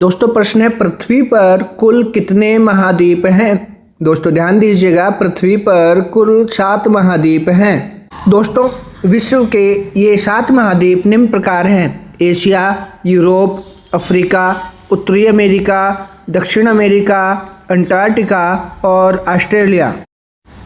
दोस्तों प्रश्न है, पृथ्वी पर कुल कितने महाद्वीप हैं? दोस्तों ध्यान दीजिएगा, पृथ्वी पर कुल 7 महाद्वीप हैं। दोस्तों विश्व के ये 7 महाद्वीप निम्न प्रकार हैं: एशिया, यूरोप, अफ्रीका, उत्तरी अमेरिका, दक्षिण अमेरिका, अंटार्कटिका और ऑस्ट्रेलिया।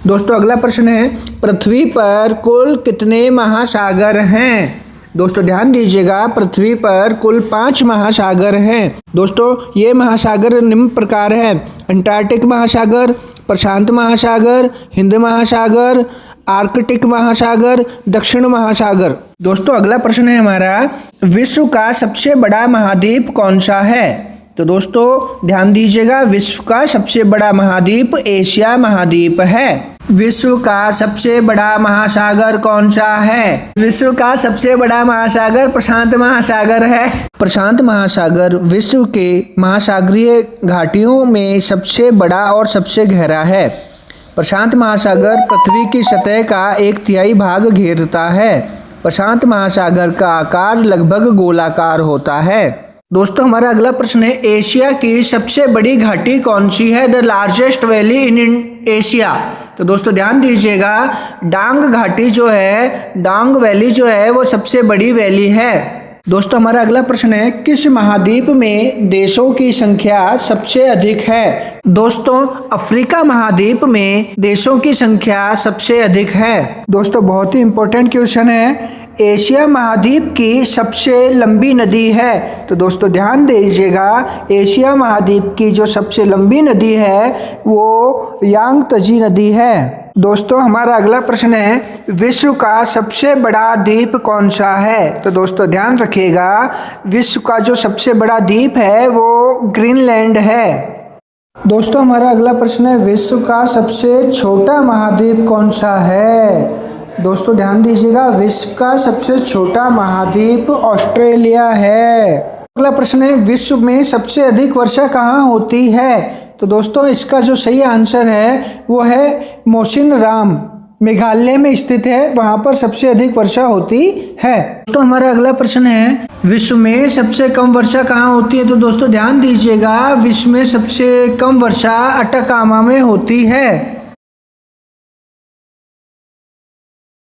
दोस्तों अगला प्रश्न है, पृथ्वी पर कुल कितने महासागर हैं? दोस्तों ध्यान दीजिएगा, पृथ्वी पर कुल 5 महासागर हैं। दोस्तों ये महासागर निम्न प्रकार हैं: अंटार्कटिक महासागर, प्रशांत महासागर, हिंद महासागर, आर्कटिक महासागर, दक्षिण महासागर। दोस्तों अगला प्रश्न है हमारा, विश्व का सबसे बड़ा महाद्वीप कौन सा है? तो दोस्तों ध्यान दीजिएगा, विश्व का सबसे बड़ा महाद्वीप एशिया महाद्वीप है। विश्व का सबसे बड़ा महासागर कौन सा है? विश्व का सबसे बड़ा महासागर प्रशांत महासागर है। प्रशांत महासागर विश्व के महासागरीय घाटियों में सबसे बड़ा और सबसे गहरा है। प्रशांत महासागर पृथ्वी की सतह का 1/3 भाग घेरता है। प्रशांत महासागर का आकार लगभग गोलाकार होता है। दोस्तों हमारा अगला प्रश्न है, एशिया की सबसे बड़ी घाटी कौन सी है? The largest valley in Asia. तो दोस्तों ध्यान दीजिएगा, डांग घाटी जो है, डांग वैली जो है वो सबसे बड़ी वैली है। दोस्तों हमारा अगला प्रश्न है, किस महाद्वीप में देशों की संख्या सबसे अधिक है? दोस्तों अफ्रीका महाद्वीप में देशों की संख्या सबसे अधिक है। दोस्तों बहुत ही इंपॉर्टेंट क्वेश्चन है, एशिया महाद्वीप की सबसे लंबी नदी है? तो दोस्तों ध्यान दीजिएगा, एशिया महाद्वीप की जो सबसे लंबी नदी है वो यांगत्जे नदी है। दोस्तों हमारा अगला प्रश्न है, विश्व का सबसे बड़ा द्वीप कौन सा है? तो दोस्तों ध्यान रखिएगा, विश्व का जो सबसे बड़ा द्वीप है वो ग्रीनलैंड है। दोस्तों हमारा अगला प्रश्न है, विश्व का सबसे छोटा महाद्वीप कौन सा है? दोस्तों ध्यान दीजिएगा, विश्व का सबसे छोटा महाद्वीप ऑस्ट्रेलिया है। अगला प्रश्न है, विश्व में सबसे अधिक वर्षा कहाँ होती है? तो दोस्तों इसका जो सही आंसर है वो है मौसिनराम, मेघालय में स्थित है, वहाँ पर सबसे अधिक वर्षा होती है। दोस्तों हमारा अगला प्रश्न है, विश्व में सबसे कम वर्षा कहाँ होती है? तो दोस्तों ध्यान दीजिएगा, विश्व में सबसे कम वर्षा अटाकामा में होती है।